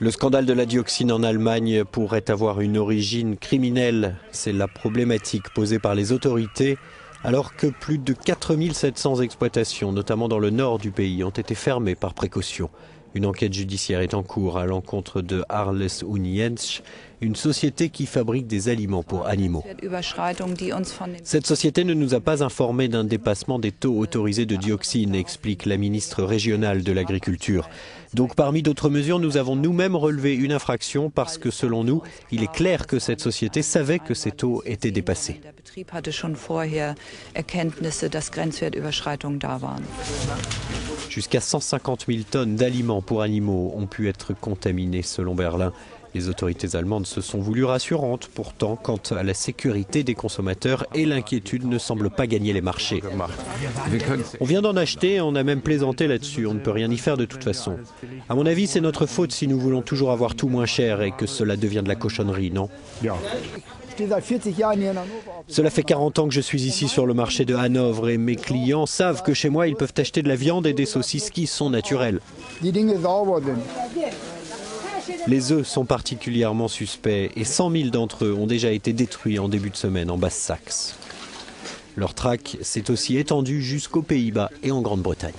Le scandale de la dioxine en Allemagne pourrait avoir une origine criminelle. C'est la problématique posée par les autorités, alors que plus de 4700 exploitations, notamment dans le nord du pays, ont été fermées par précaution. Une enquête judiciaire est en cours à l'encontre de Arles Uniensch, une société qui fabrique des aliments pour animaux. Cette société ne nous a pas informé d'un dépassement des taux autorisés de dioxine, explique la ministre régionale de l'Agriculture. Donc parmi d'autres mesures, nous avons nous-mêmes relevé une infraction parce que selon nous, il est clair que cette société savait que ces taux étaient dépassés. Jusqu'à 150 000 tonnes d'aliments pour animaux ont pu être contaminés selon Berlin. Les autorités allemandes se sont voulues rassurantes. Pourtant, quant à la sécurité des consommateurs, et l'inquiétude ne semble pas gagner les marchés. On vient d'en acheter, on a même plaisanté là-dessus. On ne peut rien y faire de toute façon. À mon avis, c'est notre faute si nous voulons toujours avoir tout moins cher et que cela devient de la cochonnerie, non ? Cela fait 40 ans que je suis ici sur le marché de Hanovre et mes clients savent que chez moi, ils peuvent acheter de la viande et des saucisses qui sont naturelles. Les œufs sont particulièrement suspects et 100 000 d'entre eux ont déjà été détruits en début de semaine en Basse-Saxe. Leur traque s'est aussi étendue jusqu'aux Pays-Bas et en Grande-Bretagne.